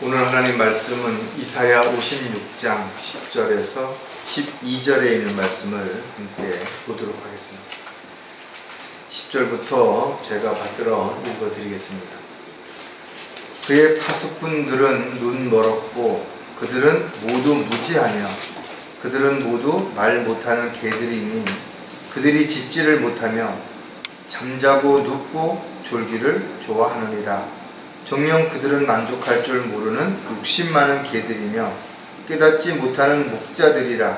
오늘 하나님 말씀은 이사야 56장 10절에서 12절에 있는 말씀을 함께 보도록 하겠습니다. 10절부터 제가 받들어 읽어드리겠습니다. 그의 파수꾼들은 눈 멀었고 그들은 모두 무지하며 그들은 모두 말 못하는 개들이니 그들이 짖지를 못하며 잠자고 눕고 졸기를 좋아하느니라. 정녕 그들은 만족할 줄 모르는 욕심 많은 개들이며 깨닫지 못하는 목자들이라.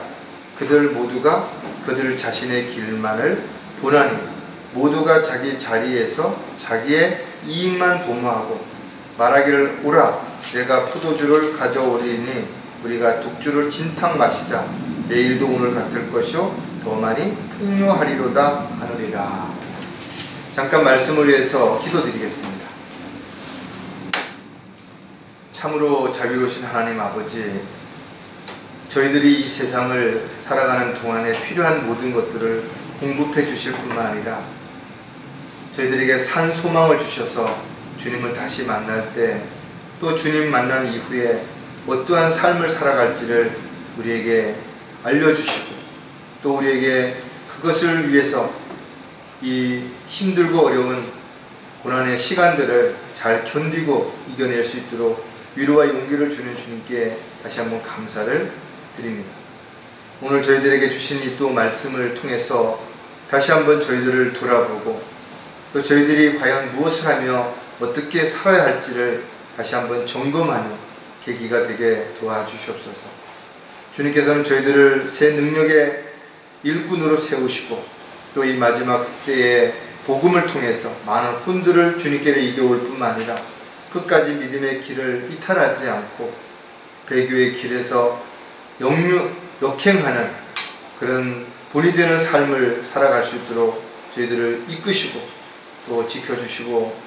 그들 모두가 그들 자신의 길만을 보나니 모두가 자기 자리에서 자기의 이익만 도모하고 말하기를 오라 내가 포도주를 가져오리니 우리가 독주를 진탕 마시자. 내일도 오늘 같을 것이요 더 많이 풍요하리로다 하느니라. 잠깐 말씀을 위해서 기도드리겠습니다. 참으로 자비로우신 하나님 아버지, 저희들이 이 세상을 살아가는 동안에 필요한 모든 것들을 공급해 주실 뿐만 아니라 저희들에게 산 소망을 주셔서 주님을 다시 만날 때 또 주님 만난 이후에 어떠한 삶을 살아갈지를 우리에게 알려주시고 또 우리에게 그것을 위해서 이 힘들고 어려운 고난의 시간들을 잘 견디고 이겨낼 수 있도록 위로와 용기를 주는 주님께 다시 한번 감사를 드립니다. 오늘 저희들에게 주신 이 또 말씀을 통해서 다시 한번 저희들을 돌아보고 또 저희들이 과연 무엇을 하며 어떻게 살아야 할지를 다시 한번 점검하는 계기가 되게 도와주시옵소서. 주님께서는 저희들을 새 능력의 일꾼으로 세우시고 또 이 마지막 때에 복음을 통해서 많은 혼들을 주님께로 이겨올 뿐만 아니라 끝까지 믿음의 길을 이탈하지 않고 배교의 길에서 역행하는 그런 본이 되는 삶을 살아갈 수 있도록 저희들을 이끄시고 또 지켜주시고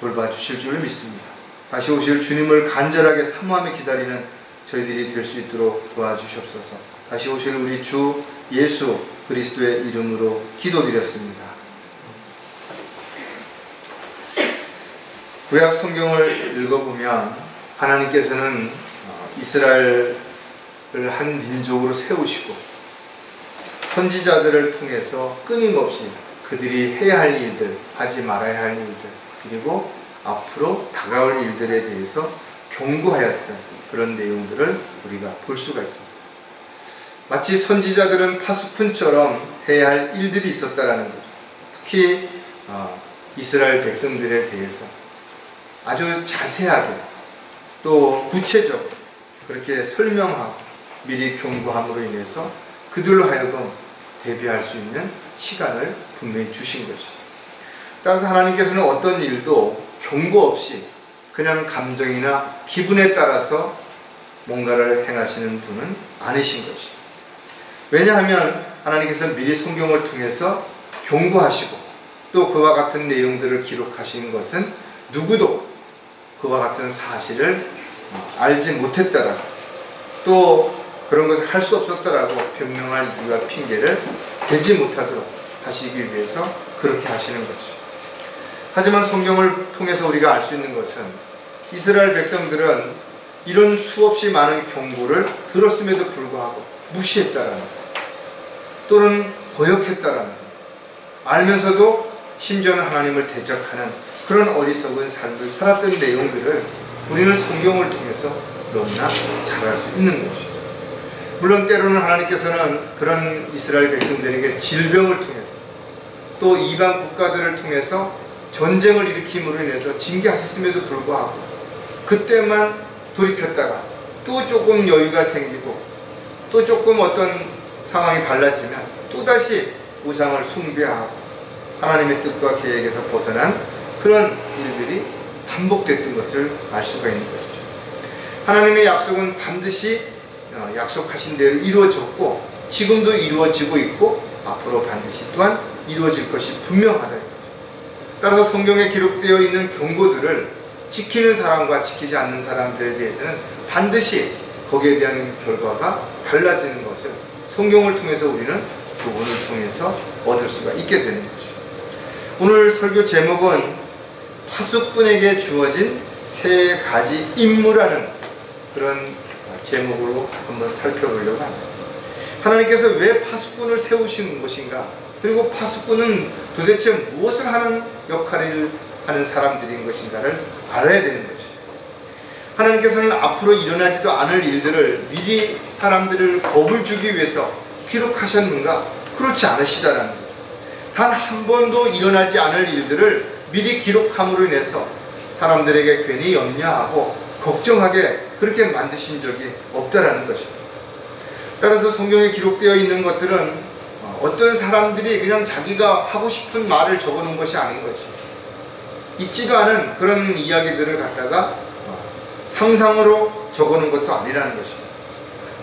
돌봐주실 줄 믿습니다. 다시 오실 주님을 간절하게 사모하며 기다리는 저희들이 될 수 있도록 도와주시옵소서. 다시 오실 우리 주 예수 그리스도의 이름으로 기도드렸습니다. 구약 성경을 읽어보면 하나님께서는 이스라엘을 한 민족으로 세우시고 선지자들을 통해서 끊임없이 그들이 해야 할 일들, 하지 말아야 할 일들, 그리고 앞으로 다가올 일들에 대해서 경고하였던 그런 내용들을 우리가 볼 수가 있습니다. 마치 선지자들은 파수꾼처럼 해야 할 일들이 있었다라는 거죠. 특히 이스라엘 백성들에 대해서 아주 자세하게 또 구체적으로 그렇게 설명하고 미리 경고함으로 인해서 그들로 하여금 대비할 수 있는 시간을 분명히 주신 것이죠. 따라서 하나님께서는 어떤 일도 경고 없이 그냥 감정이나 기분에 따라서 뭔가를 행하시는 분은 아니신 것이죠. 왜냐하면 하나님께서 미리 성경을 통해서 경고하시고 또 그와 같은 내용들을 기록하신 것은 누구도 그와 같은 사실을 알지 못했다라고 또 그런 것을 할 수 없었다라고 변명할 이유와 핑계를 대지 못하도록 하시기 위해서 그렇게 하시는 것이죠. 하지만 성경을 통해서 우리가 알 수 있는 것은 이스라엘 백성들은 이런 수없이 많은 경고를 들었음에도 불구하고 무시했다라는 것 또는 거역했다라는 것 알면서도 심지어는 하나님을 대적하는 그런 어리석은 삶을 살았던 내용들을 우리는 성경을 통해서 너무나 잘 알 수 있는 것이죠. 물론 때로는 하나님께서는 그런 이스라엘 백성들에게 질병을 통해서 또 이방 국가들을 통해서 전쟁을 일으킴으로 인해서 징계하셨음에도 불구하고 그때만 돌이켰다가 또 조금 여유가 생기고 또 조금 어떤 상황이 달라지면 또다시 우상을 숭배하고 하나님의 뜻과 계획에서 벗어난 그런 일들이 반복됐던 것을 알 수가 있는 것이죠. 하나님의 약속은 반드시 약속하신 대로 이루어졌고 지금도 이루어지고 있고 앞으로 반드시 또한 이루어질 것이 분명하다는 거죠. 따라서 성경에 기록되어 있는 경고들을 지키는 사람과 지키지 않는 사람들에 대해서는 반드시 거기에 대한 결과가 달라지는 것을 성경을 통해서 우리는 교훈을 통해서 얻을 수가 있게 되는 것이죠. 오늘 설교 제목은 파수꾼에게 주어진 세 가지 임무라는 그런 제목으로 한번 살펴보려고 합니다. 하나님께서 왜 파수꾼을 세우신 것인가, 그리고 파수꾼은 도대체 무엇을 하는 역할을 하는 사람들인 것인가를 알아야 되는 것이죠. 하나님께서는 앞으로 일어나지도 않을 일들을 미리 사람들을 겁을 주기 위해서 기록하셨는가? 그렇지 않으시다라는 거죠. 단 한 번도 일어나지 않을 일들을 미리 기록함으로 인해서 사람들에게 괜히 염려하고 걱정하게 그렇게 만드신 적이 없다라는 것입니다. 따라서 성경에 기록되어 있는 것들은 어떤 사람들이 그냥 자기가 하고 싶은 말을 적어놓은 것이 아닌 것입니다. 있지도 않은 그런 이야기들을 갖다가 상상으로 적어놓은 것도 아니라는 것입니다.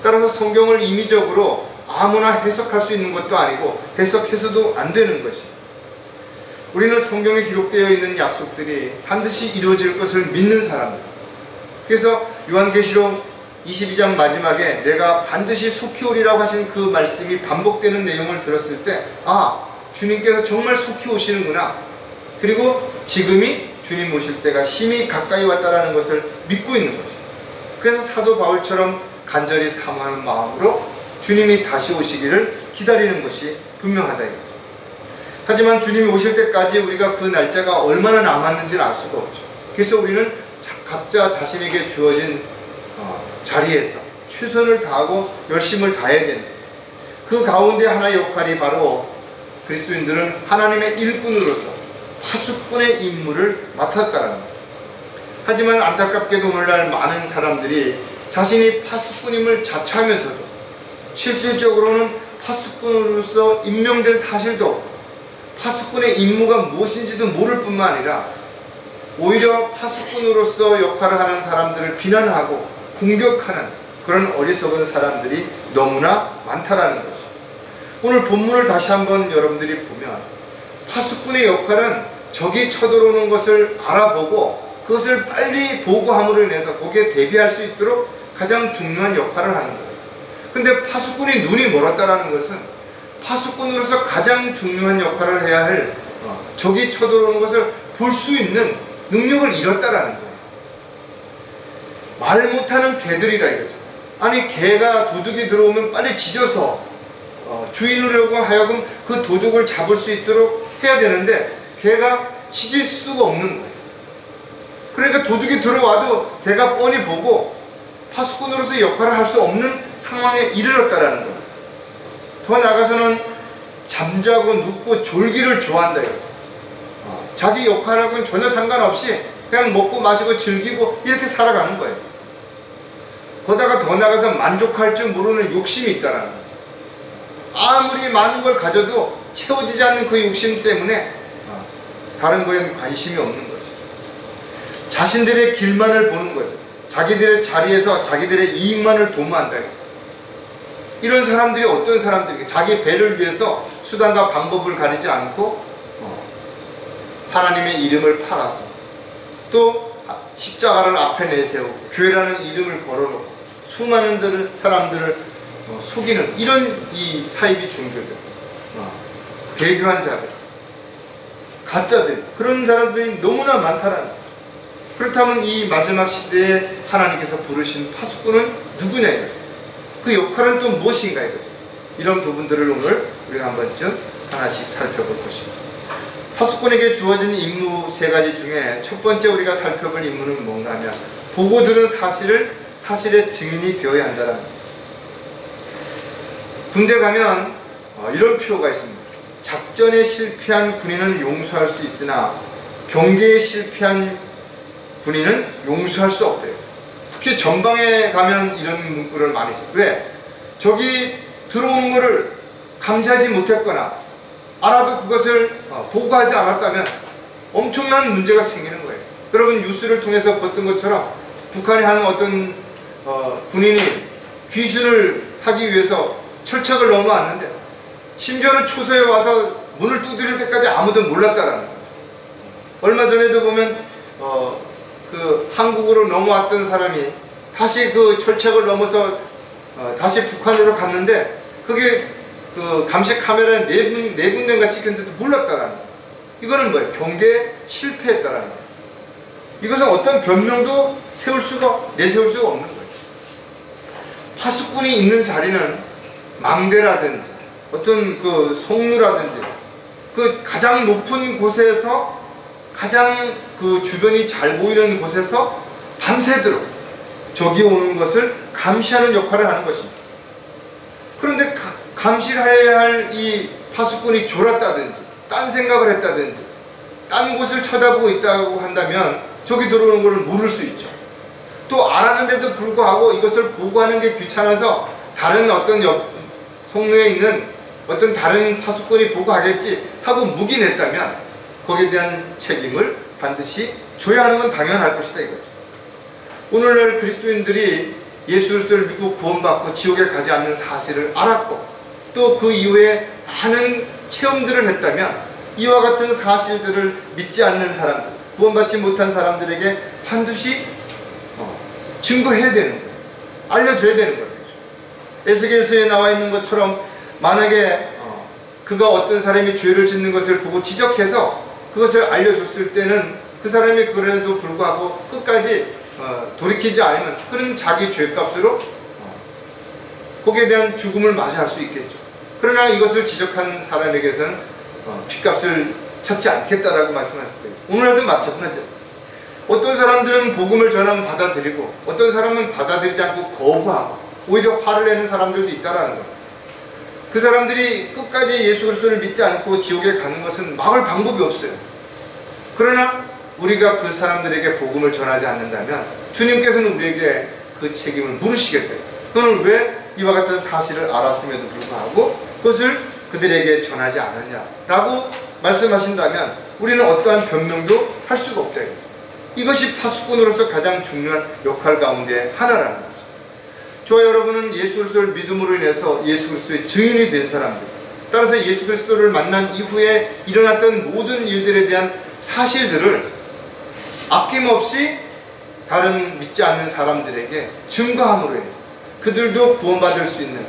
따라서 성경을 임의적으로 아무나 해석할 수 있는 것도 아니고 해석해서도 안 되는 것입니다. 우리는 성경에 기록되어 있는 약속들이 반드시 이루어질 것을 믿는 사람입니다. 그래서 요한계시록 22장 마지막에 내가 반드시 속히 오리라고 하신 그 말씀이 반복되는 내용을 들었을 때, 아, 주님께서 정말 속히 오시는구나, 그리고 지금이 주님 오실 때가 심히 가까이 왔다라는 것을 믿고 있는 것이죠. 그래서 사도 바울처럼 간절히 사모하는 마음으로 주님이 다시 오시기를 기다리는 것이 분명하다 이거죠. 하지만 주님이 오실 때까지 우리가 그 날짜가 얼마나 남았는지를 알 수가 없죠. 그래서 우리는 각자 자신에게 주어진 자리에서 최선을 다하고 열심을 다해야 됩니다. 그 가운데 하나의 역할이 바로 그리스도인들은 하나님의 일꾼으로서 파수꾼의 임무를 맡았다는 거죠. 하지만 안타깝게도 오늘날 많은 사람들이 자신이 파수꾼임을 자처하면서도 실질적으로는 파수꾼으로서 임명된 사실도 없고 파수꾼의 임무가 무엇인지도 모를 뿐만 아니라 오히려 파수꾼으로서 역할을 하는 사람들을 비난하고 공격하는 그런 어리석은 사람들이 너무나 많다라는 것이죠. 오늘 본문을 다시 한번 여러분들이 보면 파수꾼의 역할은 적이 쳐들어오는 것을 알아보고 그것을 빨리 보고함으로 인해서 거기에 대비할 수 있도록 가장 중요한 역할을 하는 거예요. 근데 파수꾼이 눈이 멀었다라는 것은 파수꾼으로서 가장 중요한 역할을 해야 할 적이 쳐들어오는 것을 볼 수 있는 능력을 잃었다라는 거예요. 말 못하는 개들이라 이거죠. 아니, 개가 도둑이 들어오면 빨리 짖어서 주인으로 하여금 그 도둑을 잡을 수 있도록 해야 되는데 개가 짖을 수가 없는 거예요. 그러니까 도둑이 들어와도 개가 뻔히 보고 파수꾼으로서 역할을 할 수 없는 상황에 이르렀다라는 거예요. 더 나아가서는 잠자고 눕고 졸기를 좋아한다 이거죠. 자기 역할하고는 전혀 상관없이 그냥 먹고 마시고 즐기고 이렇게 살아가는 거예요. 거다가 더 나아가서 만족할 줄 모르는 욕심이 있다라는 거예요. 아무리 많은 걸 가져도 채워지지 않는 그 욕심 때문에 다른 거에는 관심이 없는 거죠. 자신들의 길만을 보는 거죠. 자기들의 자리에서 자기들의 이익만을 도모한다 이거죠. 이런 사람들이 어떤 사람들이 자기 배를 위해서 수단과 방법을 가리지 않고 하나님의 이름을 팔아서 또 십자가를 앞에 내세우고 교회라는 이름을 걸어놓고 수많은 사람들을 속이는 이런 이 사이비 종교들, 배교한 자들, 가짜들, 그런 사람들이 너무나 많다라는 거죠. 그렇다면 이 마지막 시대에 하나님께서 부르신 파수꾼은 누구냐 이거죠. 그 역할은 또 무엇인가 이거죠. 이런 부분들을 오늘 우리가 한 번쯤 하나씩 살펴볼 것입니다. 파수꾼에게 주어진 임무 세 가지 중에 첫 번째 우리가 살펴볼 임무는 뭔가 하면 보고 들은 사실의 증인이 되어야 한다는 거예요. 군대 가면 이런 표가 있습니다. 작전에 실패한 군인은 용서할 수 있으나 경계에 실패한 군인은 용서할 수 없대요. 특히 전방에 가면 이런 문구를 많이 써요. 왜? 적이 들어오는 것을 감지하지 못했거나 알아도 그것을 보고하지 않았다면 엄청난 문제가 생기는 거예요. 여러분 뉴스를 통해서 봤던 것처럼 북한의 한 어떤 군인이 귀순을 하기 위해서 철책을 넘어왔는데 심지어는 초소에 와서 문을 두드릴 때까지 아무도 몰랐다라는 거예요. 얼마 전에도 보면 그 한국으로 넘어왔던 사람이 다시 그 철책을 넘어서 다시 북한으로 갔는데 그게 그 감시 카메라에 네 군데가 찍혔는데도 몰랐다라는 거예요. 이거는 뭐예요? 경계에 실패했다라는 거예요. 이것은 어떤 변명도 내세울 수가 없는 거예요. 파수꾼이 있는 자리는 망대라든지 어떤 그 송루라든지 그 가장 높은 곳에서 가장 그 주변이 잘 보이는 곳에서 밤새도록 적이 오는 것을 감시하는 역할을 하는 것입니다. 그런데 감시를 해야 할 이 파수꾼이 졸았다든지 딴 생각을 했다든지 딴 곳을 쳐다보고 있다고 한다면 적이 들어오는 것을 모를 수 있죠. 또 알았는데도 불구하고 이것을 보고하는 게 귀찮아서 다른 어떤 송로에 있는 어떤 다른 파수꾼이 보고하겠지 하고 묵인했다면 거기에 대한 책임을 반드시 져야 하는 건 당연할 것이다 이거죠. 오늘날 그리스도인들이 예수 그리스도를 믿고 구원받고 지옥에 가지 않는 사실을 알았고 또 그 이후에 많은 체험들을 했다면 이와 같은 사실들을 믿지 않는 사람들, 구원받지 못한 사람들에게 반드시 증거해야 되는 거예요. 알려줘야 되는 거예요. 에스겔서에 나와 있는 것처럼 만약에 그가 어떤 사람이 죄를 짓는 것을 보고 지적해서 그것을 알려줬을 때는 그 사람이 그래도 불구하고 끝까지 돌이키지 않으면 그런 자기 죄값으로 거기에 대한 죽음을 맞이할 수 있겠죠. 그러나 이것을 지적한 사람에게서는 핏값을 찾지 않겠다라고 말씀하실 때요. 오늘날도 마찬가지예요. 어떤 사람들은 복음을 전하면 받아들이고 어떤 사람은 받아들이지 않고 거부하고 오히려 화를 내는 사람들도 있다라는 거예요. 그 사람들이 끝까지 예수 그리스도를 믿지 않고 지옥에 가는 것은 막을 방법이 없어요. 그러나 우리가 그 사람들에게 복음을 전하지 않는다면 주님께서는 우리에게 그 책임을 물으시겠다. 너는 왜 이와 같은 사실을 알았음에도 불구하고 그것을 그들에게 전하지 않았냐라고 말씀하신다면 우리는 어떠한 변명도 할 수가 없다. 이것이 파수꾼으로서 가장 중요한 역할 가운데 하나라는 거죠. 저와 여러분은 예수 그리스도를 믿음으로 인해서 예수 그리스도의 증인이 된 사람들, 따라서 예수 그리스도를 만난 이후에 일어났던 모든 일들에 대한 사실들을 아낌없이 다른 믿지 않는 사람들에게 증거함으로 인해서 그들도 구원받을 수 있는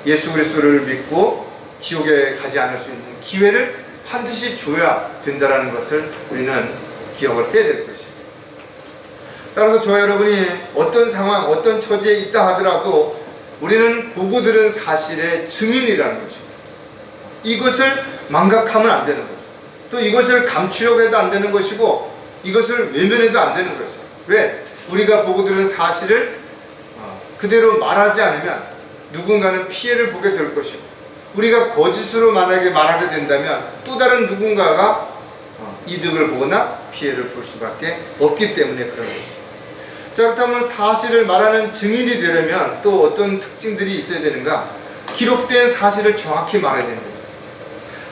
예수 그리스도를 믿고 지옥에 가지 않을 수 있는 기회를 반드시 줘야 된다는 것을 우리는 기억을 해야 될 것입니다. 따라서 저와 여러분이 어떤 상황, 어떤 처지에 있다 하더라도 우리는 보고 들은 사실의 증인이라는 것입니다. 이것을 망각하면 안 되는 것이죠. 또 이것을 감추려고 해도 안 되는 것이고 이것을 외면해도 안 되는 것이죠. 왜? 우리가 보고 들은 사실을 그대로 말하지 않으면 누군가는 피해를 보게 될 것이고 우리가 거짓으로 만약에 말하게 된다면 또 다른 누군가가 이득을 보거나 피해를 볼 수밖에 없기 때문에 그런 것입니다. 자, 그렇다면 사실을 말하는 증인이 되려면 또 어떤 특징들이 있어야 되는가? 기록된 사실을 정확히 말해야 된다.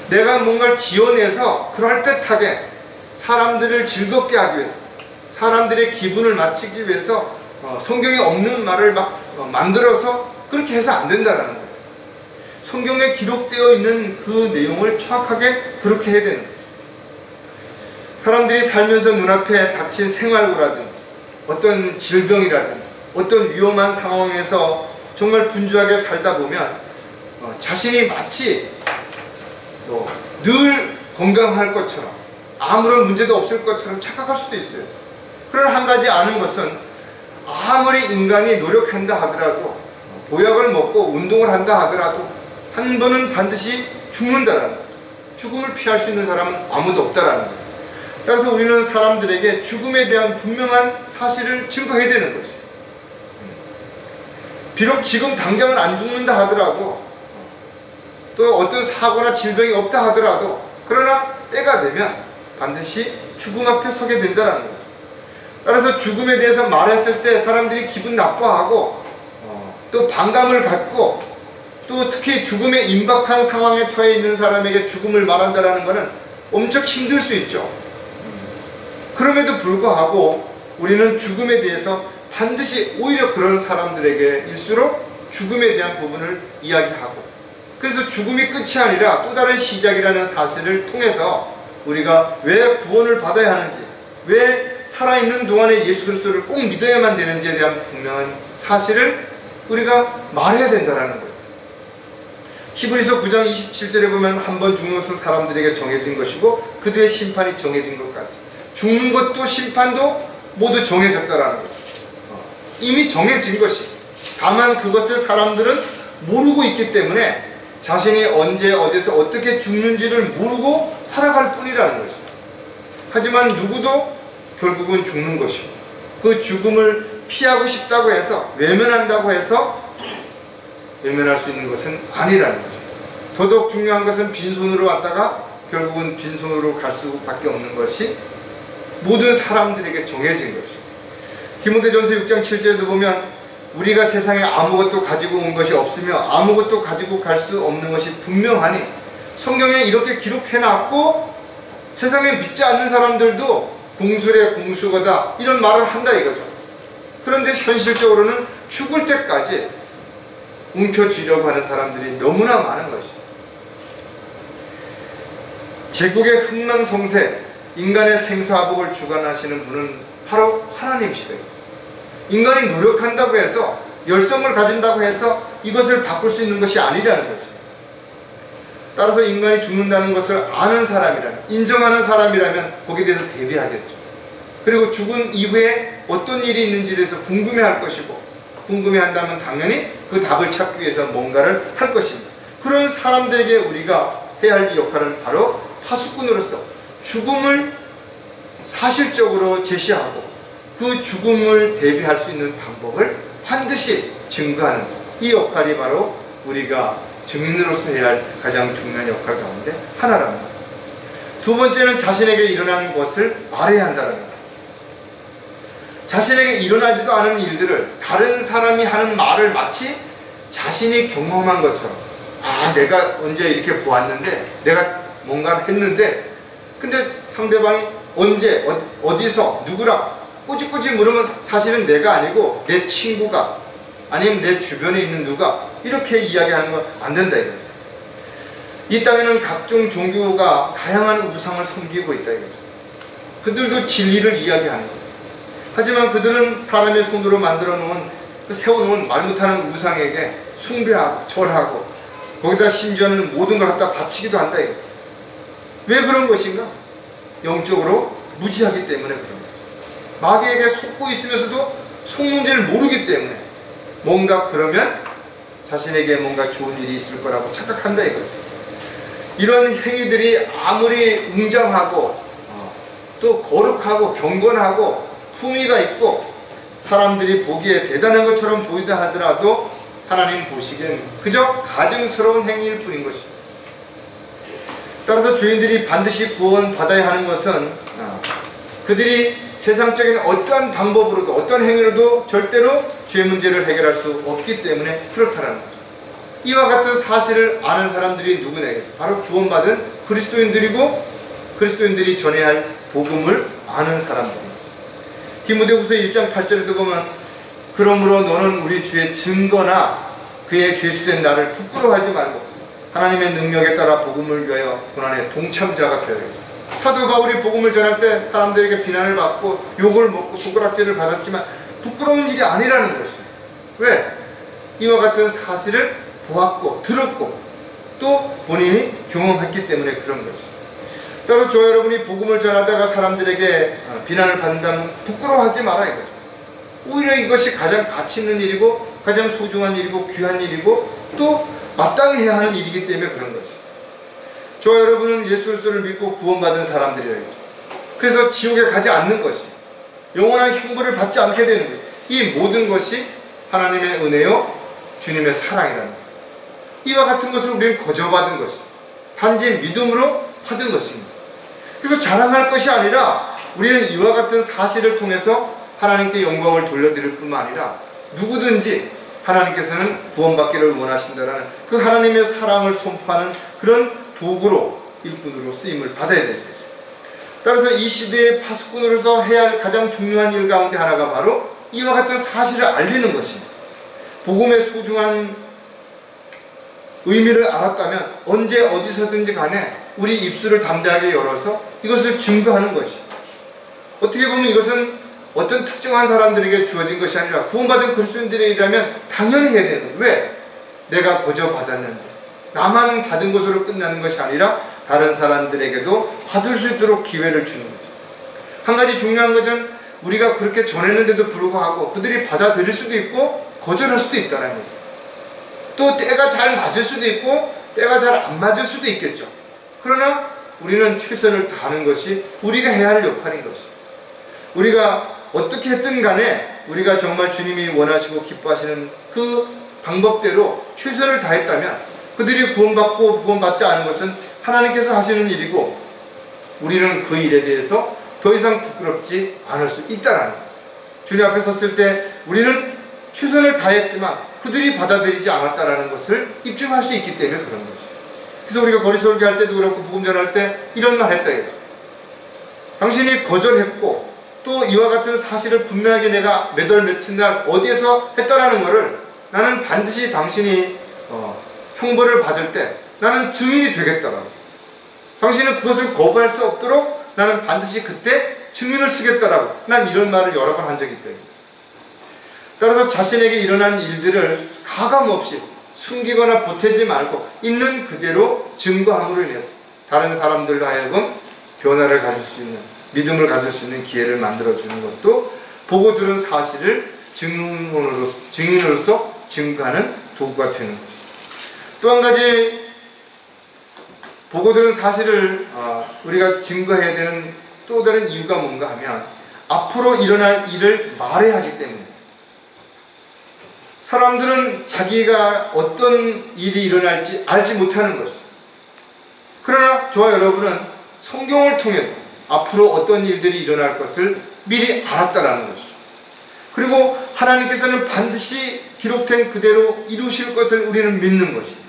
내가 뭔가를 지어내서 그럴듯하게 사람들을 즐겁게 하기 위해서 사람들의 기분을 맞추기 위해서 성경에 없는 말을 막 만들어서 그렇게 해서 안 된다라는 거예요. 성경에 기록되어 있는 그 내용을 정확하게 그렇게 해야 되는 거예요. 사람들이 살면서 눈앞에 닥친 생활고라든지 어떤 질병이라든지 어떤 위험한 상황에서 정말 분주하게 살다 보면 자신이 마치 늘 건강할 것처럼 아무런 문제도 없을 것처럼 착각할 수도 있어요. 그러나 한 가지 아는 것은 아무리 인간이 노력한다 하더라도 보약을 먹고 운동을 한다 하더라도 한 번은 반드시 죽는다라는 거죠. 죽음을 피할 수 있는 사람은 아무도 없다라는 거죠. 따라서 우리는 사람들에게 죽음에 대한 분명한 사실을 증거해야 되는 것이에요. 비록 지금 당장은 안 죽는다 하더라도 또 어떤 사고나 질병이 없다 하더라도 그러나 때가 되면 반드시 죽음 앞에 서게 된다는 거죠. 따라서 죽음에 대해서 말했을 때 사람들이 기분 나빠하고 또 반감을 갖고 또 특히 죽음에 임박한 상황에 처해 있는 사람에게 죽음을 말한다는 것은 엄청 힘들 수 있죠. 그럼에도 불구하고 우리는 죽음에 대해서 반드시 오히려 그런 사람들에게 일수록 죽음에 대한 부분을 이야기하고 그래서 죽음이 끝이 아니라 또 다른 시작이라는 사실을 통해서 우리가 왜 구원을 받아야 하는지 왜 살아있는 동안에 예수 그리스도를 꼭 믿어야만 되는지에 대한 분명한 사실을 우리가 말해야 된다는 거예요. 히브리서 9장 27절에 보면 한 번 죽는 것은 사람들에게 정해진 것이고 그 뒤에 심판이 정해진 것 같이 죽는 것도 심판도 모두 정해졌다라는 거죠. 이미 정해진 것이. 다만 그것을 사람들은 모르고 있기 때문에 자신이 언제 어디서 어떻게 죽는지를 모르고 살아갈 뿐이라는 것이죠. 하지만 누구도 결국은 죽는 것이고, 그 죽음을 피하고 싶다고 해서, 외면한다고 해서 외면할 수 있는 것은 아니라는 거죠. 더더욱 중요한 것은 빈손으로 왔다가 결국은 빈손으로 갈 수밖에 없는 것이 모든 사람들에게 정해진 것이죠. 디모데전서 6장 7절에도 보면 우리가 세상에 아무것도 가지고 온 것이 없으며 아무것도 가지고 갈 수 없는 것이 분명하니, 성경에 이렇게 기록해놨고 세상에 믿지 않는 사람들도 공술의 공수거다 이런 말을 한다 이거죠. 그런데 현실적으로는 죽을 때까지 움켜쥐려고 하는 사람들이 너무나 많은 것이죠. 제국의 흥망성쇠, 인간의 생사화복을 주관하시는 분은 바로 하나님이시다. 인간이 노력한다고 해서, 열성을 가진다고 해서 이것을 바꿀 수 있는 것이 아니라는 거죠. 따라서 인간이 죽는다는 것을 아는 사람이라면, 인정하는 사람이라면 거기에 대해서 대비하겠죠. 그리고 죽은 이후에 어떤 일이 있는지에 대해서 궁금해할 것이고, 궁금해한다면 당연히 그 답을 찾기 위해서 뭔가를 할 것입니다. 그런 사람들에게 우리가 해야 할 역할은 바로 파수꾼으로서 죽음을 사실적으로 제시하고 그 죽음을 대비할 수 있는 방법을 반드시 증거하는, 이 역할이 바로 우리가 증인으로서 해야 할 가장 중요한 역할 가운데 하나랍니다. 두 번째는 자신에게 일어난 것을 말해야 한다는 것. 자신에게 일어나지도 않은 일들을 다른 사람이 하는 말을 마치 자신이 경험한 것처럼, 아, 내가 언제 이렇게 보았는데, 내가 뭔가를 했는데, 근데 상대방이 언제 어디서 누구랑 꼬집꼬집 물으면 사실은 내가 아니고 내 친구가, 아니면 내 주변에 있는 누가, 이렇게 이야기하는 건 안 된다 이거죠. 이 땅에는 각종 종교가 다양한 우상을 섬기고 있다 이거죠. 그들도 진리를 이야기하는 거예요. 하지만 그들은 사람의 손으로 만들어 놓은, 세워놓은 말 못하는 우상에게 숭배하고 절하고 거기다 심지어는 모든 걸 갖다 바치기도 한다 이거죠. 왜 그런 것인가? 영적으로 무지하기 때문에 그런 거죠. 마귀에게 속고 있으면서도 속문제를 모르기 때문에 뭔가 그러면 자신에게 뭔가 좋은 일이 있을 거라고 착각한다 이거죠. 이런 행위들이 아무리 웅장하고 또 거룩하고 경건하고 품위가 있고 사람들이 보기에 대단한 것처럼 보이다 하더라도 하나님 보시기엔 그저 가증스러운 행위일 뿐인 것입니다. 따라서 죄인들이 반드시 구원받아야 하는 것은 그들이 세상적인 어떠한 방법으로도 어떠한 행위로도 절대로 죄 문제를 해결할 수 없기 때문에 그렇다는 거죠. 이와 같은 사실을 아는 사람들이 누구냐? 바로 구원받은 그리스도인들이고 그리스도인들이 전해야 할 복음을 아는 사람들입니다. 디모데후서 1장 8절에도 보면 그러므로 너는 우리 주의 증거나 그의 죄수된 나를 부끄러워하지 말고 하나님의 능력에 따라 복음을 위하여 고난의 동참자가 되어야 합니다. 사도 바울이 복음을 전할 때 사람들에게 비난을 받고 욕을 먹고 손가락질을 받았지만 부끄러운 일이 아니라는 것이에요. 왜? 이와 같은 사실을 보았고 들었고 또 본인이 경험했기 때문에 그런 거죠. 따라서 저 여러분이 복음을 전하다가 사람들에게 비난을 받는다면 부끄러워하지 마라 이거죠. 오히려 이것이 가장 가치 있는 일이고 가장 소중한 일이고 귀한 일이고 또 마땅히 해야 하는 일이기 때문에 그런 거죠. 저 여러분은 예수 그리스도를 믿고 구원받은 사람들이라는 거죠. 그래서 지옥에 가지 않는 것이, 영원한 형벌을 받지 않게 되는 거예요. 이 모든 것이 하나님의 은혜요 주님의 사랑이라는 거예요. 이와 같은 것을 우리는 거저받은 것이, 단지 믿음으로 받은 것입니다. 그래서 자랑할 것이 아니라 우리는 이와 같은 사실을 통해서 하나님께 영광을 돌려드릴 뿐만 아니라 누구든지 하나님께서는 구원받기를 원하신다라는 그 하나님의 사랑을 선포하는 그런 도구로, 일꾼으로 쓰임을 받아야 되는 거죠. 따라서 이 시대의 파수꾼으로서 해야 할 가장 중요한 일 가운데 하나가 바로 이와 같은 사실을 알리는 것입니다. 복음의 소중한 의미를 알았다면 언제 어디서든지 간에 우리 입술을 담대하게 열어서 이것을 증거하는 것이, 어떻게 보면 이것은 어떤 특정한 사람들에게 주어진 것이 아니라 구원받은 그리스도인들이라면 당연히 해야 되는 거예요. 왜? 내가 거저 받았는데 나만 받은 것으로 끝나는 것이 아니라 다른 사람들에게도 받을 수 있도록 기회를 주는 거죠. 한 가지 중요한 것은 우리가 그렇게 전했는데도 불구하고 그들이 받아들일 수도 있고 거절할 수도 있다는 거죠. 또 때가 잘 맞을 수도 있고 때가 잘 안 맞을 수도 있겠죠. 그러나 우리는 최선을 다하는 것이 우리가 해야 할 역할인 것이죠. 우리가 어떻게 했든 간에 우리가 정말 주님이 원하시고 기뻐하시는 그 방법대로 최선을 다했다면 그들이 구원받고 구원받지 않은 것은 하나님께서 하시는 일이고 우리는 그 일에 대해서 더 이상 부끄럽지 않을 수 있다라는 거예요. 주님 앞에 섰을 때 우리는 최선을 다했지만 그들이 받아들이지 않았다라는 것을 입증할 수 있기 때문에 그런 거죠. 그래서 우리가 거리 설교할 때도 그렇고 복음 전할 때 이런 말 했다 이거죠. 당신이 거절했고 또 이와 같은 사실을 분명하게 내가 몇 월 며칠 날 어디에서 했다라는 것을 나는 반드시 당신이 형벌을 받을 때 나는 증인이 되겠다라고. 당신은 그것을 거부할 수 없도록 나는 반드시 그때 증인을 쓰겠다라고. 난 이런 말을 여러 번 한 적이 있다. 따라서 자신에게 일어난 일들을 가감없이 숨기거나 보태지 말고 있는 그대로 증거함으로 인해서 다른 사람들로 하여금 변화를 가질 수 있는, 믿음을 가질 수 있는 기회를 만들어주는 것도 보고 들은 사실을 증인으로서 증거하는 도구가 되는 것이죠. 또 한 가지 보고 들은 사실을 우리가 증거해야 되는 또 다른 이유가 뭔가 하면 앞으로 일어날 일을 말해야 하기 때문에 사람들은 자기가 어떤 일이 일어날지 알지 못하는 것이죠. 그러나 저와 여러분은 성경을 통해서 앞으로 어떤 일들이 일어날 것을 미리 알았다라는 것이죠. 그리고 하나님께서는 반드시 기록된 그대로 이루실 것을 우리는 믿는 것이죠.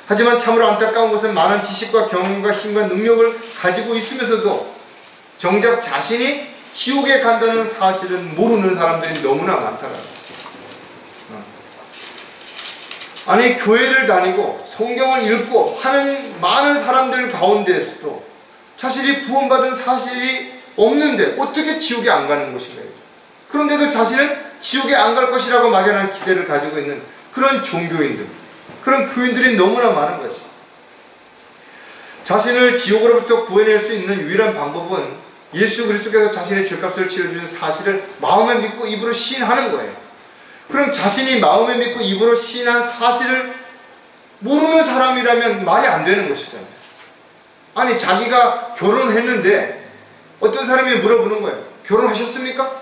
하지만 참으로 안타까운 것은 많은 지식과 경험과 힘과 능력을 가지고 있으면서도 정작 자신이 지옥에 간다는 사실은 모르는 사람들이 너무나 많다는 거예요. 아니 교회를 다니고 성경을 읽고 하는 많은 사람들 가운데에서도 자신이 구원받은 사실이 없는데 어떻게 지옥에 안 가는 것인가. 그런데도 자신은 지옥에 안 갈 것이라고 막연한 기대를 가지고 있는 그런 종교인들, 그런 교인들이 너무나 많은 것이. 자신을 지옥으로부터 구해낼 수 있는 유일한 방법은 예수 그리스도께서 자신의 죄값을 치러주는 사실을 마음에 믿고 입으로 시인하는 거예요. 그럼 자신이 마음에 믿고 입으로 시인한 사실을 모르는 사람이라면 말이 안 되는 것이잖아요. 아니 자기가 결혼했는데 어떤 사람이 물어보는 거예요. 결혼하셨습니까?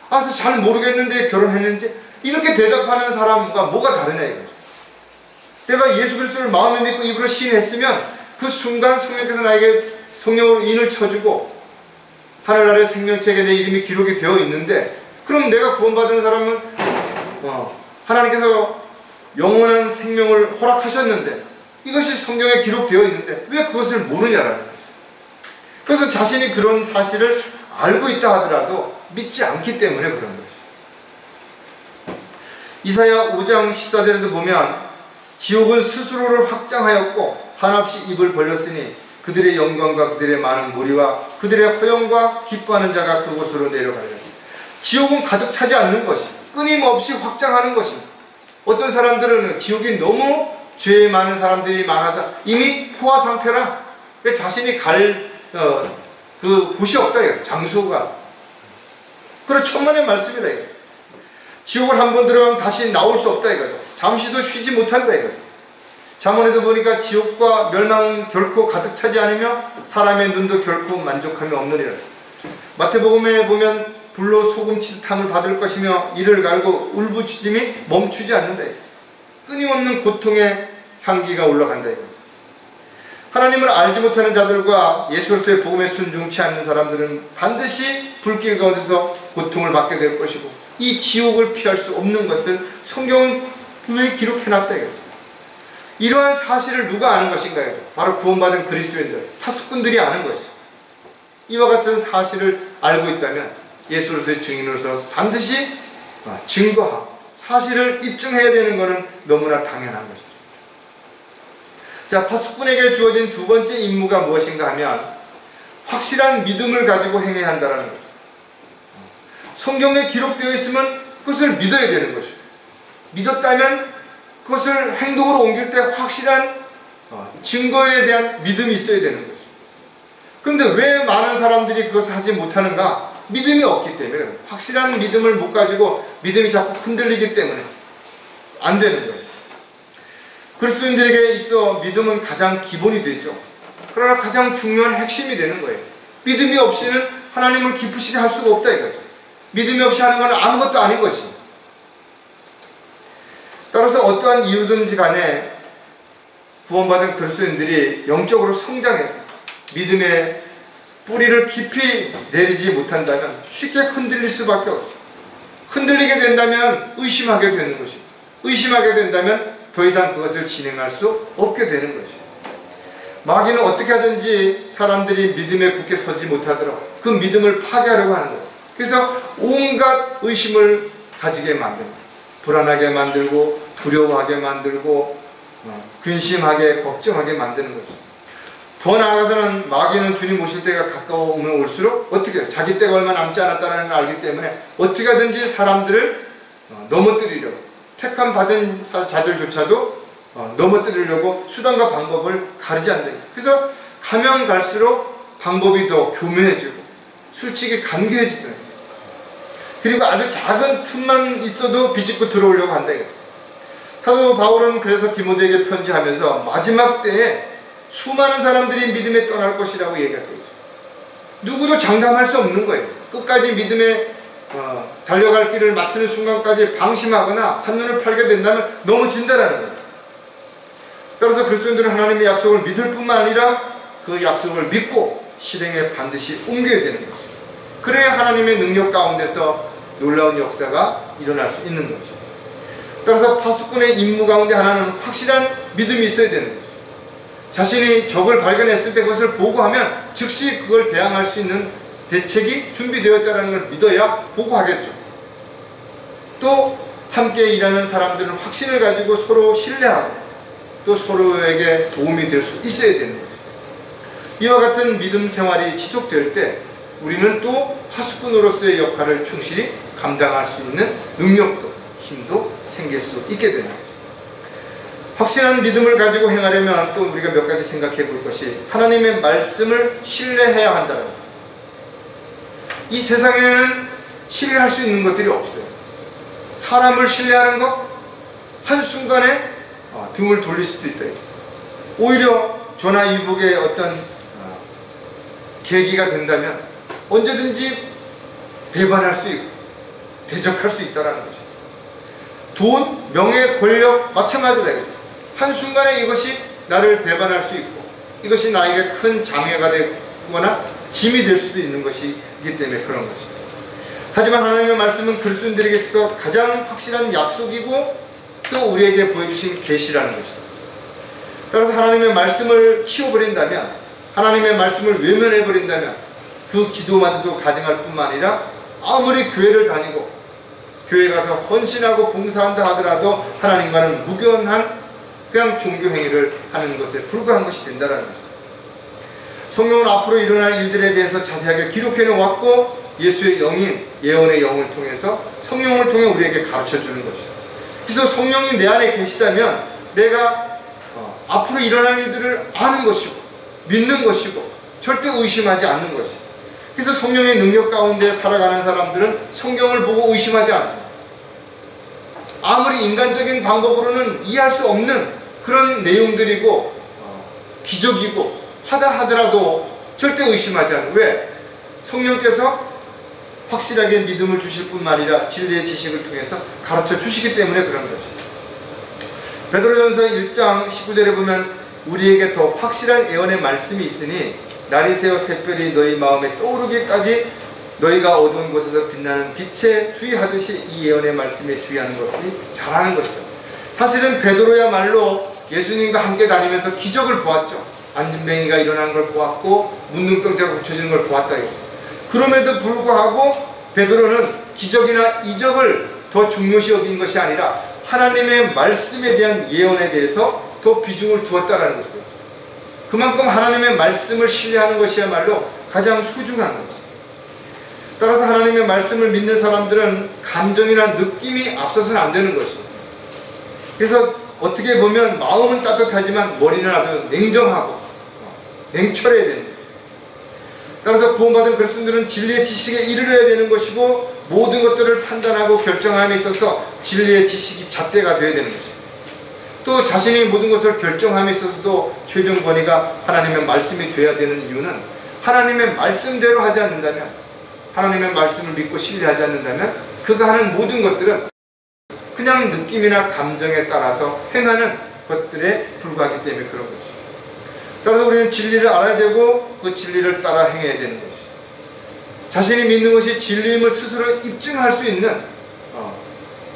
그래서 잘 모르겠는데 결혼했는지, 이렇게 대답하는 사람과 뭐가 다르냐 이거죠. 내가 예수 그리스도를 마음에 믿고 입으로 시인했으면 그 순간 성령께서 나에게 성령으로 인을 쳐주고 하늘나라의 생명책에 내 이름이 기록이 되어 있는데, 그럼 내가 구원받은 사람은 하나님께서 영원한 생명을 허락하셨는데 이것이 성경에 기록되어 있는데 왜 그것을 모르냐라는 거죠. 그래서 자신이 그런 사실을 알고 있다 하더라도 믿지 않기 때문에 그런 것이죠. 이사야 5장 14절에도 보면 지옥은 스스로를 확장하였고 한없이 입을 벌렸으니 그들의 영광과 그들의 많은 무리와 그들의 허영과 기뻐하는 자가 그곳으로 내려가리라. 지옥은 가득 차지 않는 것이 끊임없이 확장하는 것입니다. 어떤 사람들은 지옥이 너무 죄 많은 사람들이 많아서 이미 포화 상태라 자신이 갈 그 곳이 없다 이거죠. 장소가. 그래 천만의 말씀이다 이거죠. 지옥을 한번 들어가면 다시 나올 수 없다 이거죠. 잠시도 쉬지 못한다 이거죠. 잠언에도 보니까 지옥과 멸망은 결코 가득 차지 않으며 사람의 눈도 결코 만족함이 없느니라. 마태복음에 보면 불로 소금치탐을 받을 것이며 이를 갈고 울부짖음이 멈추지 않는다. 끊임없는 고통의 향기가 올라간다. 하나님을 알지 못하는 자들과 예수 그리스도의 복음에 순종치 않는 사람들은 반드시 불길 가운데서 고통을 받게 될 것이고 이 지옥을 피할 수 없는 것을 성경은 분명히 기록해놨다. 이러한 사실을 누가 아는 것인가? 바로 구원받은 그리스도인들, 파수꾼들이 아는 것이죠. 이와 같은 사실을 알고 있다면 예수 그리스도의 증인으로서 반드시 증거하고 사실을 입증해야 되는 것은 너무나 당연한 것이죠. 자, 파수꾼에게 주어진 두 번째 임무가 무엇인가 하면 확실한 믿음을 가지고 행해야 한다는 거죠. 성경에 기록되어 있으면 그것을 믿어야 되는 것이죠. 믿었다면 그것을 행동으로 옮길 때 확실한 증거에 대한 믿음이 있어야 되는 것이죠. 그런데 왜 많은 사람들이 그것을 하지 못하는가? 믿음이 없기 때문에, 확실한 믿음을 못 가지고 믿음이 자꾸 흔들리기 때문에 안 되는 것이죠. 그리스도인들에게 있어 믿음은 가장 기본이 되죠. 그러나 가장 중요한 핵심이 되는 거예요. 믿음이 없이는 하나님을 기쁘시게 할 수가 없다 이거죠. 믿음이 없이 하는 것은 아무것도 아닌 것이. 따라서 어떠한 이유든지 간에 구원받은 그리스도인들이 영적으로 성장해서 믿음의 뿌리를 깊이 내리지 못한다면 쉽게 흔들릴 수밖에 없죠. 흔들리게 된다면 의심하게 되는 것이고, 의심하게 된다면 더 이상 그것을 진행할 수 없게 되는 것이죠. 마귀는 어떻게 하든지 사람들이 믿음에 굳게 서지 못하도록 그 믿음을 파괴하려고 하는 거예요. 그래서 온갖 의심을 가지게 만듭니다. 불안하게 만들고 두려워하게 만들고 근심하게 걱정하게 만드는 거죠. 더 나아가서는 마귀는 주님 오실 때가 가까우면 올수록 어떻게 해요? 자기 때가 얼마 남지 않았다는 걸 알기 때문에 어떻게 하든지 사람들을 넘어뜨리려고, 택함 받은 자들조차도 넘어뜨리려고 수단과 방법을 가리지 않는다. 그래서 가면 갈수록 방법이 더 교묘해지고 솔직히 간교해지잖아요. 그리고 아주 작은 틈만 있어도 비집고 들어오려고 한다. 사도 바울은 그래서 디모데에게 편지하면서 마지막 때에 수많은 사람들이 믿음에 떠날 것이라고 얘기했죠. 누구도 장담할 수 없는 거예요. 끝까지 믿음에 달려갈 길을 마치는 순간까지 방심하거나 한눈을 팔게 된다면 넘어진다라는 거예요. 따라서 그리스도인들은 하나님의 약속을 믿을 뿐만 아니라 그 약속을 믿고 실행에 반드시 옮겨야 되는 것이죠. 그래야 하나님의 능력 가운데서 놀라운 역사가 일어날 수 있는 것이죠. 따라서 파수꾼의 임무 가운데 하나는 확실한 믿음이 있어야 되는 것이죠. 자신이 적을 발견했을 때 그것을 보고하면 즉시 그걸 대항할 수 있는 대책이 준비되어 있다는 걸 믿어야 보고하겠죠. 또 함께 일하는 사람들은 확신을 가지고 서로 신뢰하고 또 서로에게 도움이 될 수 있어야 되는 것이죠. 이와 같은 믿음 생활이 지속될 때 우리는 또 파수꾼으로서의 역할을 충실히 감당할 수 있는 능력도 힘도 생길 수 있게 되는 거죠. 확실한 믿음을 가지고 행하려면 또 우리가 몇 가지 생각해 볼 것이 하나님의 말씀을 신뢰해야 한다는 거예요. 이 세상에는 신뢰할 수 있는 것들이 없어요. 사람을 신뢰하는 것 한순간에 등을 돌릴 수도 있다. 오히려 전화위복의 어떤 계기가 된다면 언제든지 배반할 수 있고 대적할 수 있다는 것이죠. 돈, 명예, 권력 마찬가지다. 한순간에 이것이 나를 배반할 수 있고 이것이 나에게 큰 장애가 되거나 짐이 될 수도 있는 것이기 때문에 그런 것이죠. 하지만 하나님의 말씀은 그리스도인들에게 있어서 가장 확실한 약속이고 또 우리에게 보여주신 계시라는 것이다. 따라서 하나님의 말씀을 치워버린다면, 하나님의 말씀을 외면해버린다면 그 기도마저도 가증할 뿐만 아니라 아무리 교회를 다니고 교회 가서 헌신하고 봉사한다 하더라도 하나님과는 무견한 그냥 종교 행위를 하는 것에 불과한 것이 된다는 것이다. 성경은 앞으로 일어날 일들에 대해서 자세하게 기록해 놓았고 예수의 영인, 예언의 영을 통해서 성령을 통해 우리에게 가르쳐 주는 것이다. 그래서 성령이 내 안에 계시다면 내가 앞으로 일어날 일들을 아는 것이고 믿는 것이고 절대 의심하지 않는 것이다. 그래서 성령의 능력 가운데 살아가는 사람들은 성경을 보고 의심하지 않습니다. 아무리 인간적인 방법으로는 이해할 수 없는 그런 내용들이고 기적이고 하다 하더라도 절대 의심하지 않아요. 왜? 성령께서 확실하게 믿음을 주실 뿐만 아니라 진리의 지식을 통해서 가르쳐 주시기 때문에 그런 것입니다. 베드로전서 1장 19절에 보면 우리에게 더 확실한 예언의 말씀이 있으니 날이 새어 샛별이 너희 마음에 떠오르기까지 너희가 어두운 곳에서 빛나는 빛에 주의하듯이 이 예언의 말씀에 주의하는 것이 잘하는 것이다. 사실은 베드로야말로 예수님과 함께 다니면서 기적을 보았죠. 안진뱅이가 일어나는 걸 보았고 문둥병자가 고쳐지는 걸 보았다. 그럼에도 불구하고 베드로는 기적이나 이적을 더 중요시 여긴 것이 아니라 하나님의 말씀에 대한 예언에 대해서 더 비중을 두었다는 것이죠. 그만큼 하나님의 말씀을 신뢰하는 것이야말로 가장 소중한 것이죠. 따라서 하나님의 말씀을 믿는 사람들은 감정이나 느낌이 앞서서는 안 되는 것이죠. 그래서 어떻게 보면 마음은 따뜻하지만 머리는 아주 냉정하고 냉철해야 되는 것이죠. 따라서 구원받은 그리스도인들은 진리의 지식에 이르러야 되는 것이고 모든 것들을 판단하고 결정함에 있어서 진리의 지식이 잣대가 되어야 되는 것입니다. 또 자신이 모든 것을 결정함에 있어서도 최종 권위가 하나님의 말씀이 되어야 되는 이유는 하나님의 말씀대로 하지 않는다면, 하나님의 말씀을 믿고 신뢰하지 않는다면 그가 하는 모든 것들은 그냥 느낌이나 감정에 따라서 행하는 것들에 불과하기 때문에 그런 것이죠. 따라서 우리는 진리를 알아야 되고 그 진리를 따라 행해야 되는 것이죠. 자신이 믿는 것이 진리임을 스스로 입증할 수 있는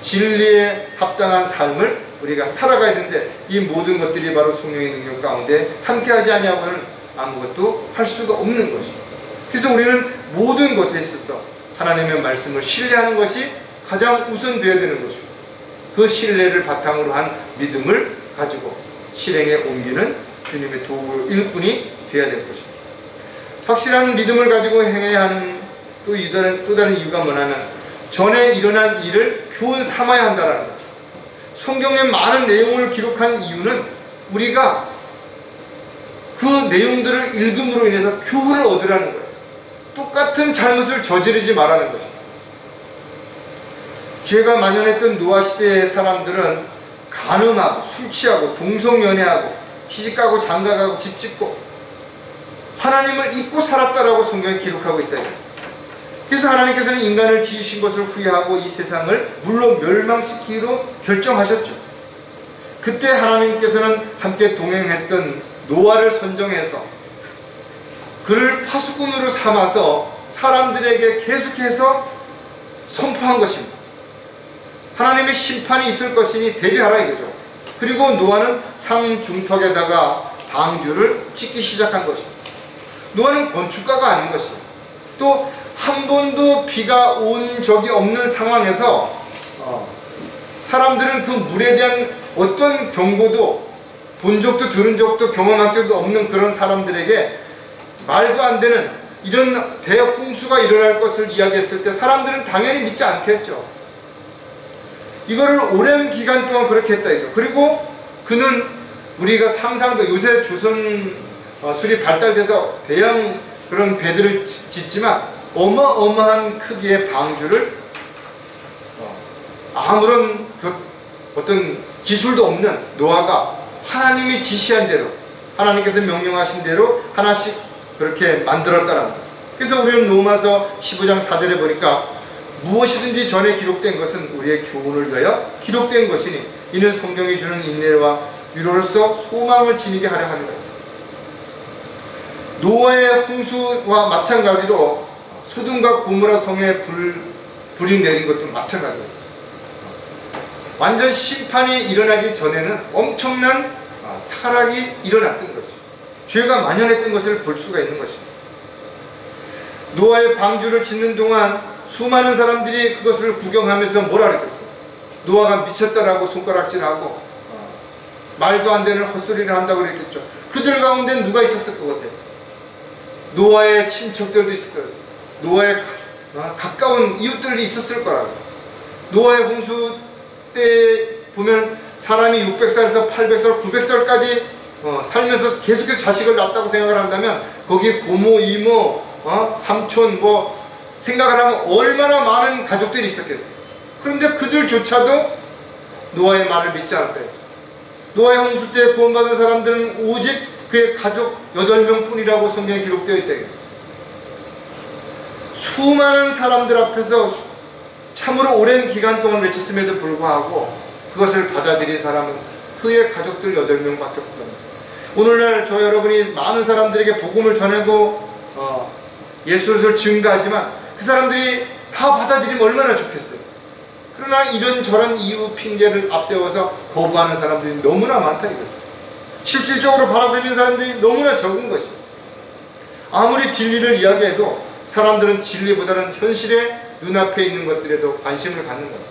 진리에 합당한 삶을 우리가 살아가야 되는데, 이 모든 것들이 바로 성령의 능력 가운데 함께하지 아니하고는 아무것도 할 수가 없는 것이죠. 그래서 우리는 모든 것에 있어서 하나님의 말씀을 신뢰하는 것이 가장 우선되어야 되는 것이고, 그 신뢰를 바탕으로 한 믿음을 가지고 실행에 옮기는 주님의 도구일 뿐이 되어야 될 것입니다. 확실한 믿음을 가지고 행해야 하는 또 다른 이유가 뭐냐면, 전에 일어난 일을 교훈 삼아야 한다는 거죠. 성경의 많은 내용을 기록한 이유는 우리가 그 내용들을 읽음으로 인해서 교훈을 얻으라는 거예요. 똑같은 잘못을 저지르지 말라는 것입니다. 죄가 만연했던 노아 시대의 사람들은 간음하고 술 취하고 동성연애하고 시집가고 장가가고 집짓고 하나님을 잊고 살았다라고 성경에 기록하고 있다. 그래서 하나님께서는 인간을 지으신 것을 후회하고 이 세상을 물론 멸망시키기로 결정하셨죠. 그때 하나님께서는 함께 동행했던 노아를 선정해서 그를 파수꾼으로 삼아서 사람들에게 계속해서 선포한 것입니다. 하나님의 심판이 있을 것이니 대비하라 이거죠. 그리고 노아는 상중턱에다가 방주를 짓기 시작한 것입니다. 노아는 건축가가 아닌 것이에요. 또 한 번도 비가 온 적이 없는 상황에서 사람들은 그 물에 대한 어떤 경고도 본 적도 들은 적도 경험한 적도 없는 그런 사람들에게 말도 안 되는 이런 대홍수가 일어날 것을 이야기했을 때 사람들은 당연히 믿지 않겠죠. 이거를 오랜 기간 동안 그렇게 했다 이죠. 그리고 그는 우리가 상상도 요새 조선 술이 발달돼서 대형 그런 배들을 짓지만 어마어마한 크기의 방주를 아무런 어떤 기술도 없는 노아가 하나님이 지시한 대로, 하나님께서 명령하신 대로 하나씩 그렇게 만들었다는 거죠. 그래서 우리는 로마서 15장 4절에 보니까 무엇이든지 전에 기록된 것은 우리의 교훈을 위하여 기록된 것이니 이는 성경이 주는 인내와 위로로서 소망을 지니게 하려 합니다. 노아의 홍수와 마찬가지로 소돔과 고모라 성에 불이 내린 것도 마찬가지예요. 완전 심판이 일어나기 전에는 엄청난 타락이 일어났던 것이죠. 죄가 만연했던 것을 볼 수가 있는 것입니다. 노아의 방주를 짓는 동안 수많은 사람들이 그것을 구경하면서 뭐라 그랬겠어요? 노아가 미쳤다라고 손가락질하고 말도 안 되는 헛소리를 한다고 그랬겠죠. 그들 가운데 누가 있었을 것 같아요? 노아의 친척들도 있을 거예요. 노아의 가까운 이웃들이 있었을 거라고. 노아의 홍수 때 보면 사람이 600살에서 800살, 900살까지 살면서 계속해서 자식을 낳았다고 생각을 한다면 거기에 고모, 이모, 삼촌 뭐 생각을 하면 얼마나 많은 가족들이 있었겠어요. 그런데 그들조차도 노아의 말을 믿지 않았다 했죠. 노아의 홍수 때 구원받은 사람들은 오직 그의 가족 8명 뿐이라고 성경에 기록되어 있다 했죠. 수많은 사람들 앞에서 참으로 오랜 기간 동안 외쳤음에도 불구하고 그것을 받아들인 사람은 그의 가족들 8명밖에 없답니다. 오늘날 저 여러분이 많은 사람들에게 복음을 전하고 예수를 증거하지만 그 사람들이 다 받아들이면 얼마나 좋겠어요. 그러나 이런저런 이유 핑계를 앞세워서 거부하는 사람들이 너무나 많다 이거죠. 실질적으로 받아들이는 사람들이 너무나 적은 것이에요. 아무리 진리를 이야기해도 사람들은 진리보다는 현실에 눈앞에 있는 것들에도 관심을 갖는 거예요.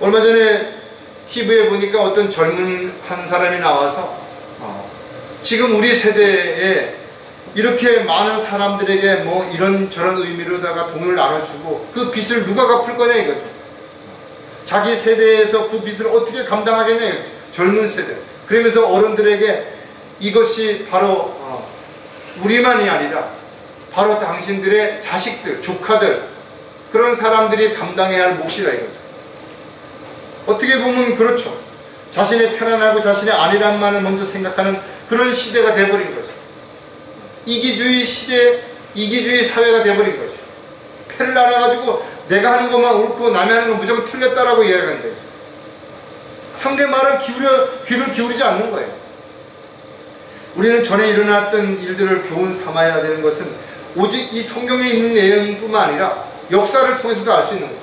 얼마 전에 TV에 보니까 어떤 젊은 한 사람이 나와서 지금 우리 세대에 이렇게 많은 사람들에게 뭐 이런저런 의미로다가 돈을 나눠주고 그 빚을 누가 갚을 거냐 이거죠. 자기 세대에서 그 빚을 어떻게 감당하겠냐 이거죠. 젊은 세대. 그러면서 어른들에게 이것이 바로 우리만이 아니라 바로 당신들의 자식들, 조카들, 그런 사람들이 감당해야 할 몫이라 이거죠. 어떻게 보면 그렇죠. 자신의 편안하고 자신의 안위란만을 먼저 생각하는 그런 시대가 돼버린 거죠. 이기주의 시대, 이기주의 사회가 돼버린 거죠. 패를 나눠가지고 내가 하는 것만 옳고 남이 하는 건 무조건 틀렸다라고 이야기하는 거죠. 상대 말은 귀를 기울이지 않는 거예요. 우리는 전에 일어났던 일들을 교훈 삼아야 되는 것은 오직 이 성경에 있는 내용뿐만 아니라 역사를 통해서도 알 수 있는 거예요.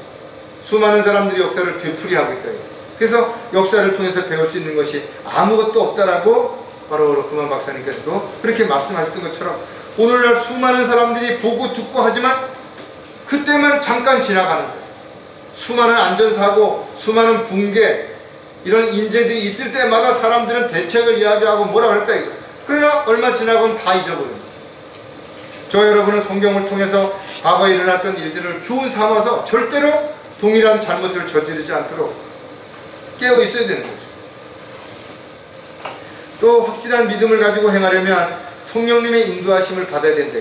수많은 사람들이 역사를 되풀이하고 있다. 그래서 역사를 통해서 배울 수 있는 것이 아무것도 없다라고 바로 로크만 박사님께서도 그렇게 말씀하셨던 것처럼 오늘날 수많은 사람들이 보고 듣고 하지만 그때만 잠깐 지나가는 거예요. 수많은 안전사고, 수많은 붕괴, 이런 인재들이 있을 때마다 사람들은 대책을 이야기하고 뭐라 그랬다 이거. 그러나 얼마 지나고는 다 잊어버립니다. 저 여러분은 성경을 통해서 과거에 일어났던 일들을 교훈 삼아서 절대로 동일한 잘못을 저지르지 않도록 깨어 있어야 되는 거죠. 또 확실한 믿음을 가지고 행하려면 성령님의 인도하심을 받아야 된다.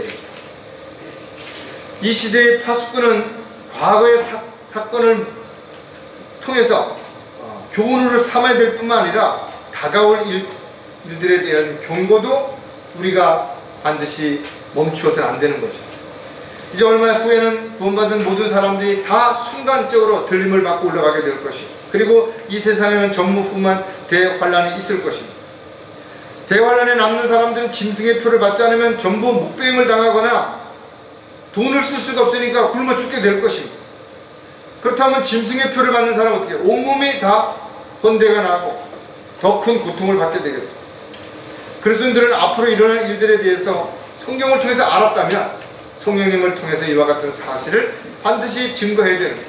이 시대의 파수꾼은 과거의 사건을 통해서 교훈으로 삼아야 될 뿐만 아니라 다가올 일들에 대한 경고도 우리가 반드시 멈추어서는 안 되는 것입니다. 이제 얼마 후에는 구원받은 모든 사람들이 다 순간적으로 들림을 받고 올라가게 될 것이고, 그리고 이 세상에는 전무후무한 대환란이 있을 것입니다. 대환란에 남는 사람들은 짐승의 표를 받지 않으면 전부 목배임을 당하거나 돈을 쓸 수가 없으니까 굶어 죽게 될 것입니다. 그렇다면 짐승의 표를 받는 사람은 어떻게 해요? 온몸이 다 헌대가 나고 더 큰 고통을 받게 되겠죠. 그리스도인들은 앞으로 일어날 일들에 대해서 성경을 통해서 알았다면 성령님을 통해서 이와 같은 사실을 반드시 증거해야 되는 거예요.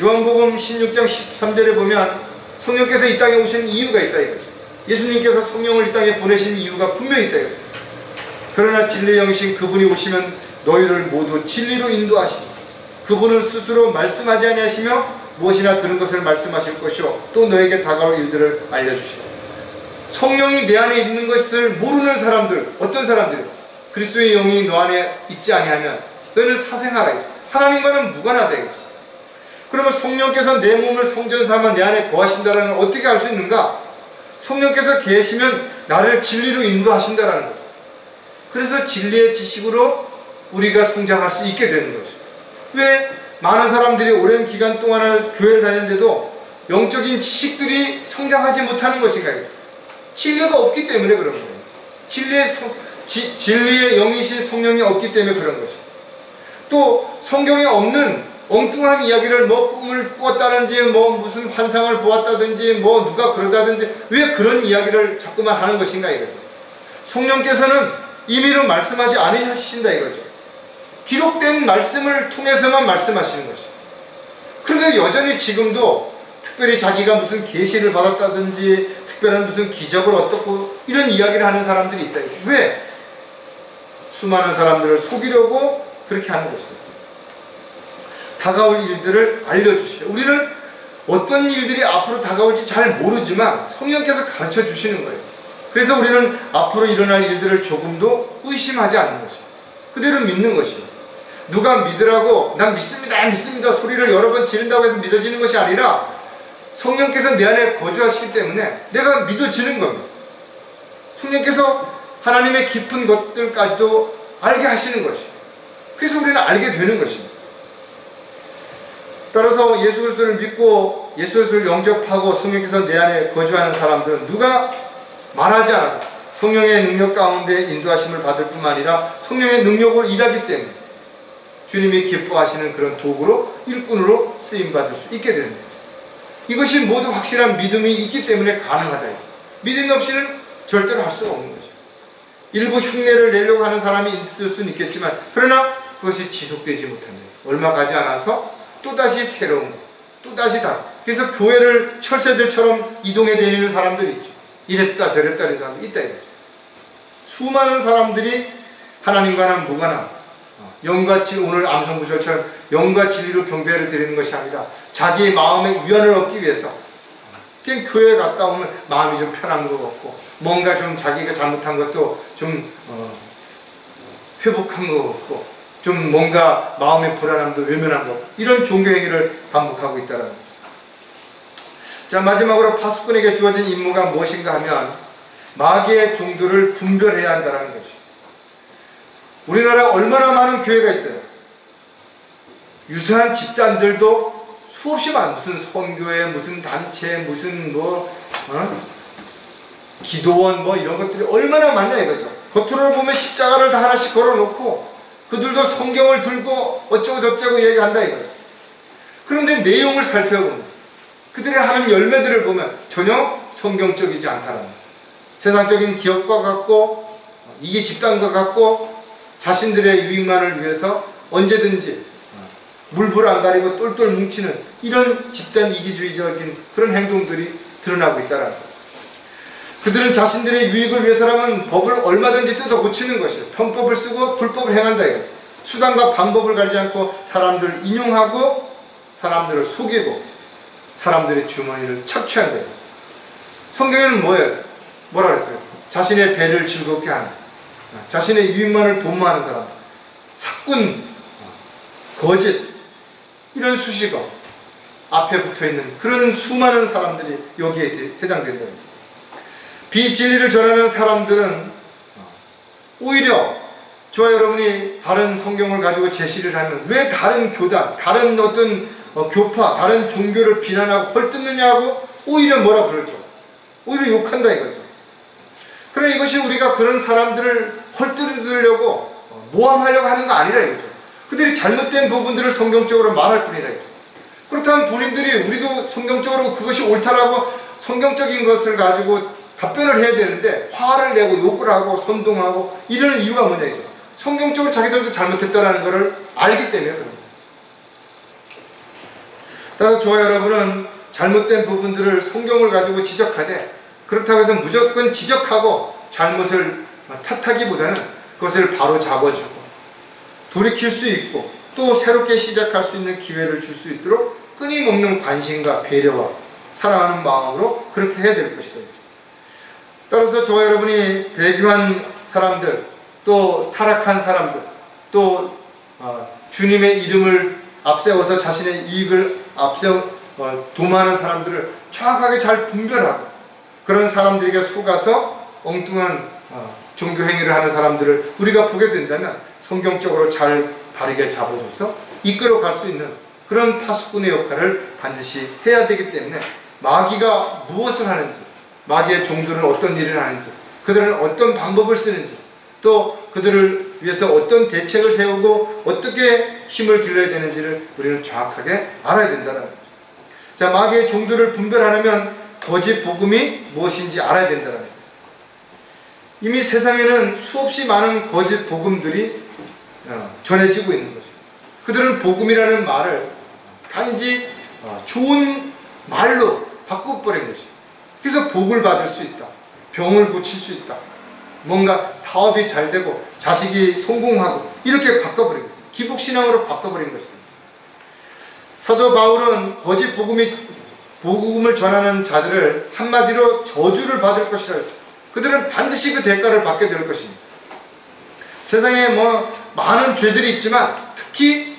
요한복음 16장 13절에 보면 성령께서 이 땅에 오신 이유가 있다 이거죠. 예수님께서 성령을 이 땅에 보내신 이유가 분명히 있다 이거죠. 그러나 진리의 영이신 그분이 오시면 너희를 모두 진리로 인도하시니 그분은 스스로 말씀하지 아니하시며 무엇이나 들은 것을 말씀하실 것이요 또 너에게 다가올 일들을 알려주시오. 성령이 내 안에 있는 것을 모르는 사람들, 어떤 사람들, 그리스도의 영이 너 안에 있지 아니하면 너희는 사생하라. 하나님과는 무관하다. 그러면 성령께서 내 몸을 성전 삼아 내 안에 거하신다는 걸 어떻게 알 수 있는가? 성령께서 계시면 나를 진리로 인도하신다는 거죠. 그래서 진리의 지식으로 우리가 성장할 수 있게 되는 거죠. 왜 많은 사람들이 오랜 기간 동안을 교회를 다녔는데도 영적인 지식들이 성장하지 못하는 것인가요? 진리가 없기 때문에 그런 거예요. 진리의 영이신 성령이 없기 때문에 그런 것이죠. 또 성경에 없는 엉뚱한 이야기를 뭐 꿈을 꾸었다든지 뭐 무슨 환상을 보았다든지 뭐 누가 그러다든지 왜 그런 이야기를 자꾸만 하는 것인가 이거죠. 성령께서는 임의로 말씀하지 않으신다 이거죠. 기록된 말씀을 통해서만 말씀하시는 것이죠. 그런데 여전히 지금도 특별히 자기가 무슨 계시를 받았다든지 특별한 무슨 기적을 어떻고 이런 이야기를 하는 사람들이 있다. 왜? 수많은 사람들을 속이려고 그렇게 하는 것이죠. 다가올 일들을 알려주시오. 우리는 어떤 일들이 앞으로 다가올지 잘 모르지만 성령께서 가르쳐 주시는 거예요. 그래서 우리는 앞으로 일어날 일들을 조금도 의심하지 않는 것이에요. 그대로 믿는 것이에요. 누가 믿으라고 난 믿습니다 믿습니다 소리를 여러 번 지른다고 해서 믿어지는 것이 아니라 성령께서 내 안에 거주하시기 때문에 내가 믿어지는 겁니다. 성령께서 하나님의 깊은 것들까지도 알게 하시는 것이에요. 그래서 우리는 알게 되는 것입니다. 따라서 예수 그리스도를 믿고 예수 그리스도를 영접하고 성령께서 내 안에 거주하는 사람들은 누가 말하지 않아도 성령의 능력 가운데 인도하심을 받을 뿐만 아니라 성령의 능력으로 일하기 때문에 주님이 기뻐하시는 그런 도구로 일꾼으로 쓰임받을 수 있게 되는 거죠. 이것이 모두 확실한 믿음이 있기 때문에 가능하다. 믿음이 없이는 절대로 할 수가 없는 거죠. 일부 흉내를 내려고 하는 사람이 있을 수는 있겠지만 그러나 그것이 지속되지 못하는 거죠. 얼마 가지 않아서 또다시 새로운 거, 또다시 다. 그래서 교회를 철새들처럼 이동해 다니는 사람들이 있죠. 이랬다 저랬다 하는 사람들이 있다 이거죠. 수많은 사람들이 하나님과는 무관한 영과 진리, 오늘 암송구절처럼 영과 진리로 경배를 드리는 것이 아니라 자기의 마음의 위안을 얻기 위해서 그냥 교회에 갔다 오면 마음이 좀 편한 것 같고 뭔가 좀 자기가 잘못한 것도 좀 회복한 것 같고 좀 뭔가 마음의 불안함도 외면한 것, 이런 종교 행위를 반복하고 있다는 거죠. 자, 마지막으로 파수꾼에게 주어진 임무가 무엇인가 하면 마귀의 종들을 분별해야 한다는 것이. 우리나라에 얼마나 많은 교회가 있어요. 유사한 집단들도 수없이 많은, 무슨 선교회, 무슨 단체, 무슨 기도원 이런 것들이 얼마나 많냐 이거죠. 겉으로 보면 십자가를 다 하나씩 걸어놓고 그들도 성경을 들고 어쩌고 저쩌고 얘기한다 이거죠. 그런데 내용을 살펴보면 그들이 하는 열매들을 보면 전혀 성경적이지 않다는 거예요. 세상적인 기업과 같고 이게 집단과 같고 자신들의 유익만을 위해서 언제든지 물불 안 가리고 똘똘 뭉치는 이런 집단 이기주의적인 그런 행동들이 드러나고 있다는 거예요. 그들은 자신들의 유익을 위해서라면 법을 얼마든지 뜯어 고치는 것이에요. 편법을 쓰고 불법을 행한다 이거죠. 수단과 방법을 가리지 않고 사람들을 인용하고 사람들을 속이고 사람들의 주머니를 착취한다. 성경에는 뭐라 그랬어요? 자신의 배를 즐겁게 하는, 자신의 유익만을 도모하는 사람, 사꾼, 거짓, 이런 수식어 앞에 붙어있는 그런 수많은 사람들이 여기에 해당된다. 비진리를 전하는 사람들은 오히려 저와 여러분이 다른 성경을 가지고 제시를 하면 왜 다른 교단, 다른 어떤 교파, 다른 종교를 비난하고 헐뜯느냐고 오히려 뭐라 그러죠. 오히려 욕한다 이거죠. 그래, 이것이 우리가 그런 사람들을 헐뜯으려고 모함하려고 하는 거 아니라 이거죠. 그들이 잘못된 부분들을 성경적으로 말할 뿐이라 이거죠. 그렇다면 본인들이 우리도 성경적으로 그것이 옳다라고 성경적인 것을 가지고 답변을 해야 되는데 화를 내고 욕을 하고 선동하고 이러는 이유가 뭐냐 이죠. 성경적으로 자기들도 잘못했다라는 것을 알기 때문에 그런 거예요. 따라서 저와 여러분은 잘못된 부분들을 성경을 가지고 지적하되 그렇다고 해서 무조건 지적하고 잘못을 탓하기보다는 그것을 바로 잡아주고 돌이킬 수 있고 또 새롭게 시작할 수 있는 기회를 줄 수 있도록 끊임없는 관심과 배려와 사랑하는 마음으로 그렇게 해야 될 것이다. 따라서 저와 여러분이 배교한 사람들, 또 타락한 사람들, 또 주님의 이름을 앞세워서 자신의 이익을 도모하는 사람들을 정확하게 잘 분별하고 그런 사람들에게 속아서 엉뚱한 종교 행위를 하는 사람들을 우리가 보게 된다면 성경적으로 잘 바르게 잡아줘서 이끌어 갈 수 있는 그런 파수꾼의 역할을 반드시 해야 되기 때문에 마귀가 무엇을 하는지, 마귀의 종들은 어떤 일을 하는지, 그들은 어떤 방법을 쓰는지, 또 그들을 위해서 어떤 대책을 세우고 어떻게 힘을 길러야 되는지를 우리는 정확하게 알아야 된다는 거죠. 자, 마귀의 종들을 분별하려면 거짓 복음이 무엇인지 알아야 된다는 거죠. 이미 세상에는 수없이 많은 거짓 복음들이 전해지고 있는 거죠. 그들은 복음이라는 말을 단지 좋은 말로 바꿔버린 것이죠. 그래서 복을 받을 수 있다, 병을 고칠 수 있다, 뭔가 사업이 잘 되고 자식이 성공하고 이렇게 바꿔버린 거죠. 기복신앙으로 바꿔버린 것입니다. 사도 바울은 거짓 복음을 전하는 자들을 한마디로 저주를 받을 것이라 했어요. 그들은 반드시 그 대가를 받게 될 것입니다. 세상에 많은 죄들이 있지만 특히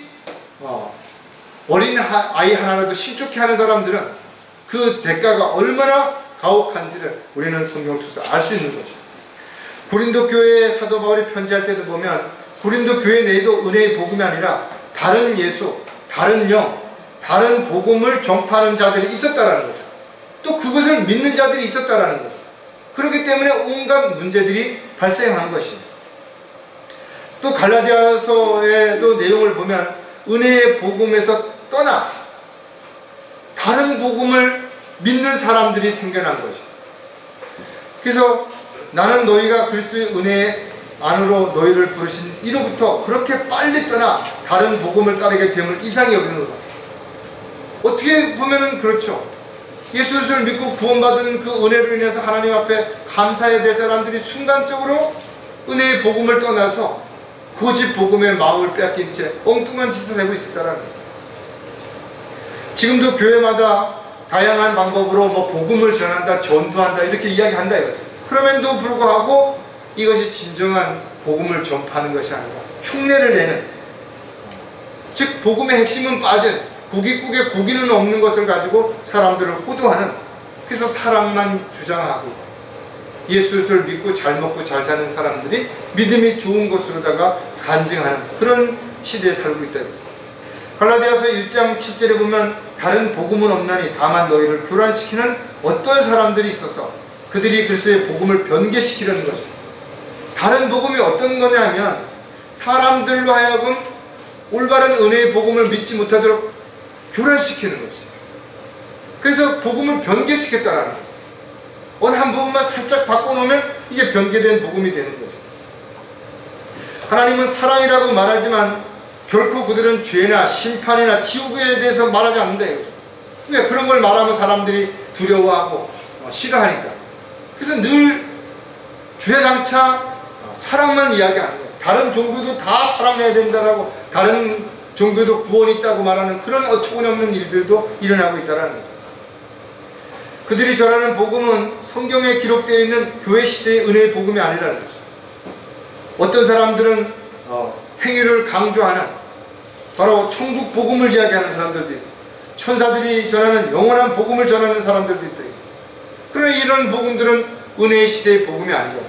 어린 아이 하나라도 신촉해 하는 사람들은 그 대가가 얼마나 가혹한지를 우리는 성경을 통해서 알 수 있는 것이죠. 고린도 교회에 사도 바울이 편지할 때도 보면 고린도 교회 내에도 은혜의 복음이 아니라 다른 예수, 다른 영, 다른 복음을 전파하는 자들이 있었다라는 거죠. 또 그것을 믿는 자들이 있었다라는 거죠. 그렇기 때문에 온갖 문제들이 발생한 것입니다. 또 갈라디아서에도 내용을 보면 은혜의 복음에서 떠나 다른 복음을 믿는 사람들이 생겨난 것입니다. 그래서 나는 너희가 그리스도의 은혜 안으로 너희를 부르신 이로부터 그렇게 빨리 떠나 다른 복음을 따르게 됨을 이상히 여기는 것 같아요. 어떻게 보면은 그렇죠. 예수를 믿고 구원받은 그 은혜로 인해서 하나님 앞에 감사해야 될 사람들이 순간적으로 은혜의 복음을 떠나서 거짓 복음의 마음을 빼앗긴 채 엉뚱한 짓을 하고 있었다는 거예요. 지금도 교회마다 다양한 방법으로 복음을 전한다, 전도한다 이렇게 이야기한다 이거죠. 그럼에도 불구하고 이것이 진정한 복음을 전파하는 것이 아니라 흉내를 내는, 즉 복음의 핵심은 빠진 고깃국에 고기는 없는 것을 가지고 사람들을 호도하는, 그래서 사랑만 주장하고 예수를 믿고 잘 먹고 잘 사는 사람들이 믿음이 좋은 것으로다가 간증하는 그런 시대에 살고 있다. 갈라디아서 1장 7절에 보면 다른 복음은 없나니 다만 너희를 교란시키는 어떤 사람들이 있어서 그들이 그리스도의 복음을 변개시키려는 것입니다. 다른 복음이 어떤 거냐면 사람들로 하여금 올바른 은혜의 복음을 믿지 못하도록 교란시키는 것이에요. 그래서 복음을 변개시켰다는 거예요. 어느 한 부분만 살짝 바꿔놓으면 이게 변개된 복음이 되는 거죠. 하나님은 사랑이라고 말하지만 결코 그들은 죄나 심판이나 지옥에 대해서 말하지 않는다 이거죠. 왜? 그런 걸 말하면 사람들이 두려워하고 싫어하니까. 그래서 늘 주야장차 사랑만 이야기하는 거예요. 다른 종교도 다 사랑해야 된다라고, 다른 종교도 구원이 있다고 말하는 그런 어처구니없는 일들도 일어나고 있다는 거죠. 그들이 전하는 복음은 성경에 기록되어 있는 교회 시대의 은혜의 복음이 아니라는 거죠. 어떤 사람들은 행위를 강조하는 바로 천국 복음을 이야기하는 사람들도 있고, 천사들이 전하는 영원한 복음을 전하는 사람들도 있다. 그러나 이런 복음들은 은혜의 시대의 복음이 아니죠.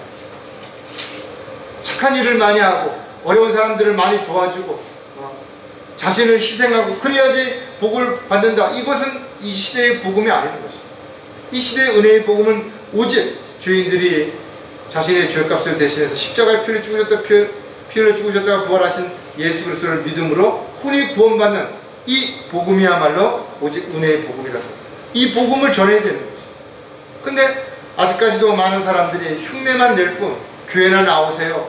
착한 일을 많이 하고 어려운 사람들을 많이 도와주고 자신을 희생하고 그래야지 복을 받는다. 이것은 이 시대의 복음이 아닌 것이죠. 이 시대의 은혜의 복음은 오직 죄인들이 자신의 죄값을 대신해서 십자가에 피를 죽으셨다가 부활하신 예수 그리스도를 믿음으로 혼이 구원받는 이 복음이야말로 오직 은혜의 복음이라고. 이 복음을 전해야 되는 거죠. 근데 아직까지도 많은 사람들이 흉내만 낼 뿐 교회나 나오세요,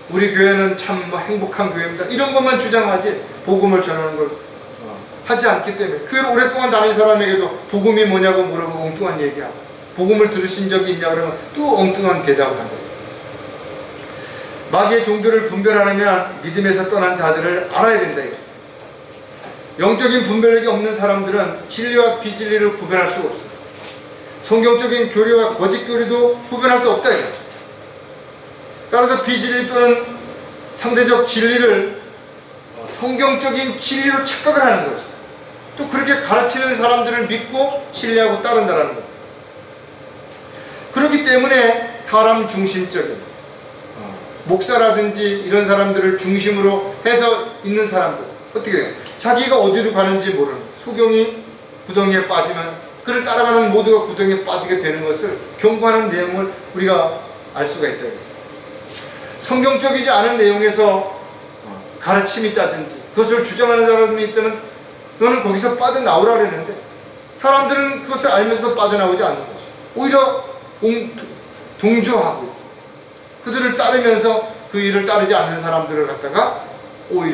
우리 교회는 참 행복한 교회입니다, 이런 것만 주장하지 복음을 전하는 걸 하지 않기 때문에 교회를 오랫동안 다닌 사람에게도 복음이 뭐냐고 물어보면 엉뚱한 얘기하고, 복음을 들으신 적이 있냐 그러면 또 엉뚱한 대답을 한다. 마귀의 종들을 분별하려면 믿음에서 떠난 자들을 알아야 된다 이거죠. 영적인 분별력이 없는 사람들은 진리와 비진리를 구별할 수가 없어요. 성경적인 교리와 거짓 교리도 구별할 수 없다 이거죠. 따라서 비진리 또는 상대적 진리를 성경적인 진리로 착각을 하는 것이죠. 또 그렇게 가르치는 사람들을 믿고 신뢰하고 따른다는 거예요. 그렇기 때문에 사람 중심적인 목사라든지 이런 사람들을 중심으로 해서 있는 사람들 어떻게 돼요? 자기가 어디로 가는지 모르는, 소경이 구덩이에 빠지면 그를 따라가는 모두가 구덩이에 빠지게 되는 것을 경고하는 내용을 우리가 알 수가 있다. 성경적이지 않은 내용에서 가르침이 있다든지 그것을 주장하는 사람이 있다면 너는 거기서 빠져나오라 그랬는데 사람들은 그것을 알면서도 빠져나오지 않는 것이죠. 오히려 동조하고 그들을 따르면서 그 일을 따르지 않는 사람들을 갖다가 오히려